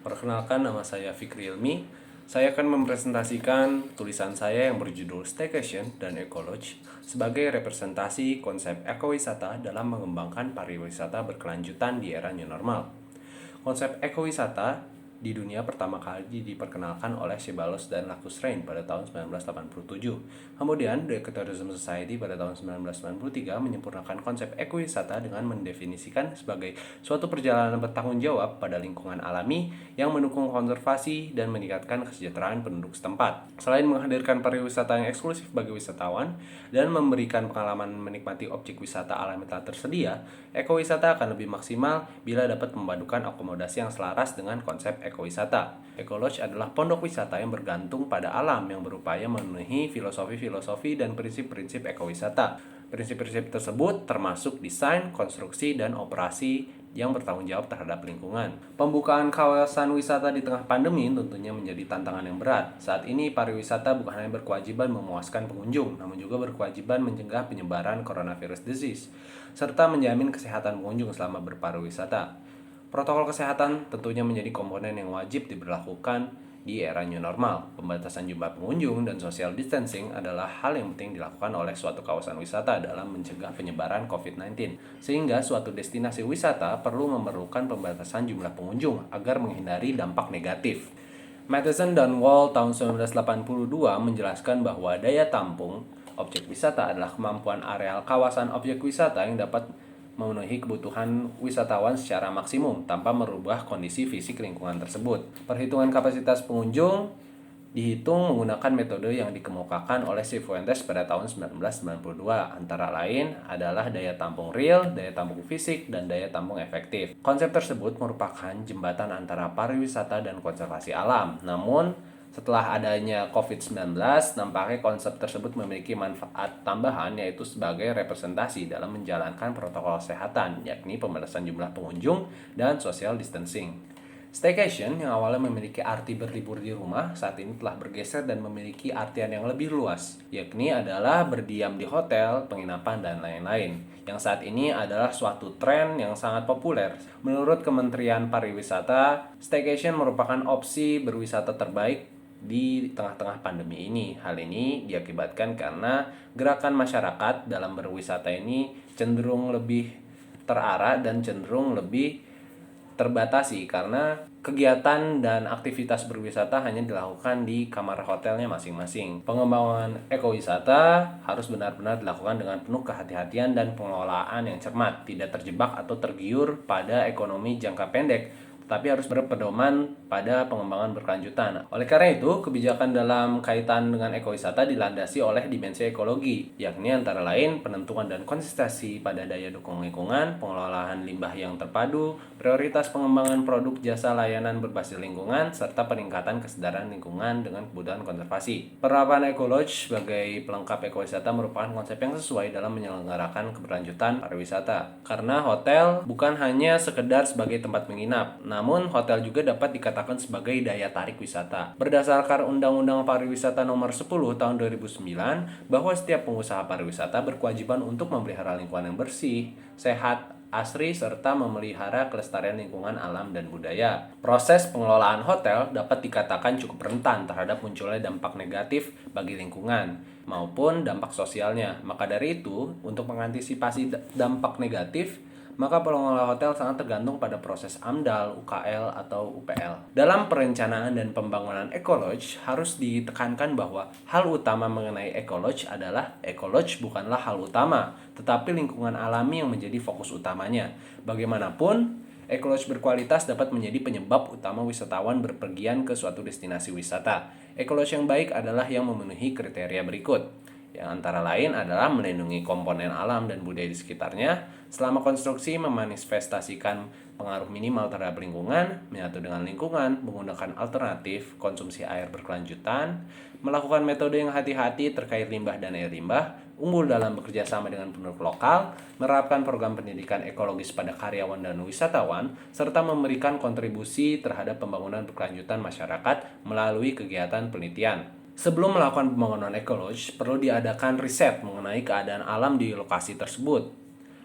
Perkenalkan, nama saya Fikri Ilmi. Saya akan mempresentasikan tulisan saya yang berjudul Staycation dan Ecolodge sebagai representasi konsep ekowisata dalam mengembangkan pariwisata berkelanjutan di era new normal. Konsep ekowisata di dunia pertama kali diperkenalkan oleh Ceballos dan Lacus Rain pada tahun 1987. Kemudian, The Ecotourism Society pada tahun 1993 menyempurnakan konsep ekowisata dengan mendefinisikan sebagai suatu perjalanan bertanggung jawab pada lingkungan alami yang mendukung konservasi dan meningkatkan kesejahteraan penduduk setempat. Selain menghadirkan pariwisata yang eksklusif bagi wisatawan dan memberikan pengalaman menikmati objek wisata alam yang telah tersedia, ekowisata akan lebih maksimal bila dapat memadukan akomodasi yang selaras dengan konsep ekowisata. Ecolodge adalah pondok wisata yang bergantung pada alam yang berupaya memenuhi filosofi-filosofi dan prinsip-prinsip ekowisata. Prinsip-prinsip tersebut termasuk desain, konstruksi, dan operasi yang bertanggung jawab terhadap lingkungan. Pembukaan kawasan wisata di tengah pandemi tentunya menjadi tantangan yang berat. Saat ini pariwisata bukan hanya berkewajiban memuaskan pengunjung, namun juga berkewajiban mencegah penyebaran coronavirus disease, serta menjamin kesehatan pengunjung selama berpariwisata. Protokol kesehatan tentunya menjadi komponen yang wajib diberlakukan di era new normal. Pembatasan jumlah pengunjung dan social distancing adalah hal yang penting dilakukan oleh suatu kawasan wisata dalam mencegah penyebaran COVID-19. Sehingga suatu destinasi wisata perlu memerlukan pembatasan jumlah pengunjung agar menghindari dampak negatif. Matheson dan Wall tahun 1982 menjelaskan bahwa daya tampung objek wisata adalah kemampuan areal kawasan objek wisata yang dapat memenuhi kebutuhan wisatawan secara maksimum tanpa merubah kondisi fisik lingkungan tersebut. Perhitungan kapasitas pengunjung dihitung menggunakan metode yang dikemukakan oleh Cifuentes pada tahun 1992. Antara lain adalah daya tampung real, daya tampung fisik, dan daya tampung efektif. Konsep tersebut merupakan jembatan antara pariwisata dan konservasi alam. Namun, setelah adanya COVID-19, nampaknya konsep tersebut memiliki manfaat tambahan, yaitu sebagai representasi dalam menjalankan protokol kesehatan, yakni pembatasan jumlah pengunjung dan social distancing. Staycation yang awalnya memiliki arti berlibur di rumah, saat ini telah bergeser dan memiliki artian yang lebih luas, yakni adalah berdiam di hotel, penginapan, dan lain-lain, yang saat ini adalah suatu tren yang sangat populer. Menurut Kementerian Pariwisata, staycation merupakan opsi berwisata terbaik di tengah-tengah pandemi ini. Hal ini diakibatkan karena gerakan masyarakat dalam berwisata ini cenderung lebih terarah dan cenderung lebih terbatasi karena kegiatan dan aktivitas berwisata hanya dilakukan di kamar hotelnya masing-masing. Pengembangan ekowisata harus benar-benar dilakukan dengan penuh kehati-hatian dan pengelolaan yang cermat, tidak terjebak atau tergiur pada ekonomi jangka pendek, tapi harus berpedoman pada pengembangan berkelanjutan. Oleh karena itu, kebijakan dalam kaitan dengan ekowisata dilandasi oleh dimensi ekologi, yakni antara lain penentuan dan konsistensi pada daya dukung lingkungan, pengelolaan limbah yang terpadu, prioritas pengembangan produk jasa layanan berbasis lingkungan, serta peningkatan kesadaran lingkungan dengan kebutuhan konservasi. Penerapan Ecolodge sebagai pelengkap ekowisata merupakan konsep yang sesuai dalam menyelenggarakan keberlanjutan pariwisata. Karena hotel bukan hanya sekedar sebagai tempat menginap, namun hotel juga dapat dikatakan sebagai daya tarik wisata. Berdasarkan Undang-Undang Pariwisata Nomor 10 Tahun 2009, bahwa setiap pengusaha pariwisata berkewajiban untuk memelihara lingkungan yang bersih, sehat, asri, serta memelihara kelestarian lingkungan alam dan budaya. Proses pengelolaan hotel dapat dikatakan cukup rentan terhadap munculnya dampak negatif bagi lingkungan maupun dampak sosialnya. Maka dari itu, untuk mengantisipasi dampak negatif, maka pengelola hotel sangat tergantung pada proses AMDAL, UKL, atau UPL. Dalam perencanaan dan pembangunan Ecolodge, harus ditekankan bahwa hal utama mengenai Ecolodge adalah Ecolodge bukanlah hal utama, tetapi lingkungan alami yang menjadi fokus utamanya. Bagaimanapun, Ecolodge berkualitas dapat menjadi penyebab utama wisatawan berpergian ke suatu destinasi wisata. Ecolodge yang baik adalah yang memenuhi kriteria berikut, yang antara lain adalah melindungi komponen alam dan budaya di sekitarnya, selama konstruksi memanifestasikan pengaruh minimal terhadap lingkungan, menyatu dengan lingkungan, menggunakan alternatif konsumsi air berkelanjutan, melakukan metode yang hati-hati terkait limbah dan air limbah, unggul dalam bekerja sama dengan penduduk lokal, menerapkan program pendidikan ekologis pada karyawan dan wisatawan, serta memberikan kontribusi terhadap pembangunan berkelanjutan masyarakat melalui kegiatan penelitian. Sebelum melakukan pembangunan Ecolodge, perlu diadakan riset mengenai keadaan alam di lokasi tersebut.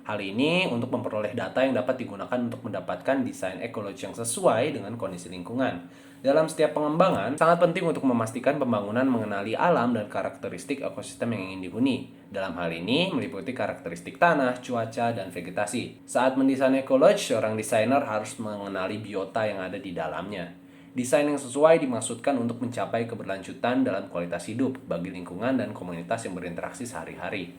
Hal ini untuk memperoleh data yang dapat digunakan untuk mendapatkan desain ekologi yang sesuai dengan kondisi lingkungan. Dalam setiap pengembangan, sangat penting untuk memastikan pembangunan mengenali alam dan karakteristik ekosistem yang ingin dihuni. Dalam hal ini, meliputi karakteristik tanah, cuaca, dan vegetasi. Saat mendesain ekologi, seorang desainer harus mengenali biota yang ada di dalamnya. Desain yang sesuai dimaksudkan untuk mencapai keberlanjutan dalam kualitas hidup bagi lingkungan dan komunitas yang berinteraksi sehari-hari.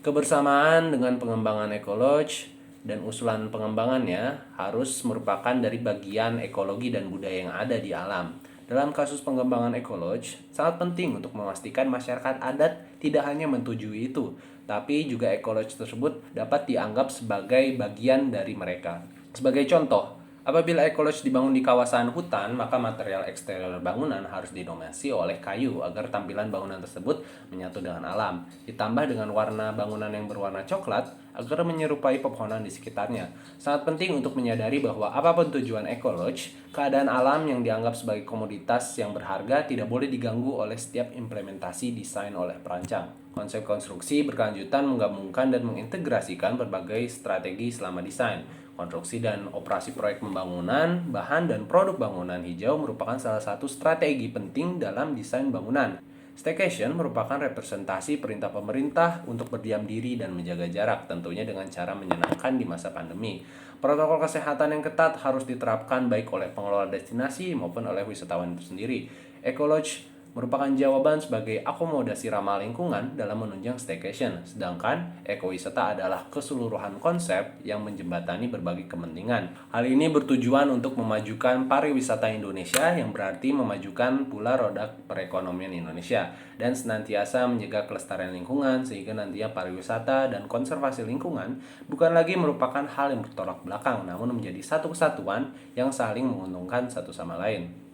Kebersamaan dengan pengembangan ekologi dan usulan pengembangannya harus merupakan dari bagian ekologi dan budaya yang ada di alam. Dalam kasus pengembangan ekologi, sangat penting untuk memastikan masyarakat adat tidak hanya menyetujui itu, tapi juga ekologi tersebut dapat dianggap sebagai bagian dari mereka. Sebagai contoh, apabila ekologi dibangun di kawasan hutan, maka material eksterior bangunan harus didominasi oleh kayu agar tampilan bangunan tersebut menyatu dengan alam. Ditambah dengan warna bangunan yang berwarna coklat agar menyerupai pepohonan di sekitarnya. Sangat penting untuk menyadari bahwa apapun tujuan ekologi, keadaan alam yang dianggap sebagai komoditas yang berharga tidak boleh diganggu oleh setiap implementasi desain oleh perancang. Konsep konstruksi berkelanjutan menggabungkan dan mengintegrasikan berbagai strategi selama desain. Konstruksi dan operasi proyek pembangunan, bahan dan produk bangunan hijau merupakan salah satu strategi penting dalam desain bangunan. Staycation merupakan representasi perintah pemerintah untuk berdiam diri dan menjaga jarak, tentunya dengan cara menyenangkan di masa pandemi. Protokol kesehatan yang ketat harus diterapkan baik oleh pengelola destinasi maupun oleh wisatawan itu sendiri. Ekologi merupakan jawaban sebagai akomodasi ramah lingkungan dalam menunjang staycation, sedangkan ekowisata adalah keseluruhan konsep yang menjembatani berbagai kepentingan. Hal ini bertujuan untuk memajukan pariwisata Indonesia yang berarti memajukan pula roda perekonomian Indonesia dan senantiasa menjaga kelestarian lingkungan sehingga nantinya pariwisata dan konservasi lingkungan bukan lagi merupakan hal yang bertolak belakang namun menjadi satu kesatuan yang saling menguntungkan satu sama lain.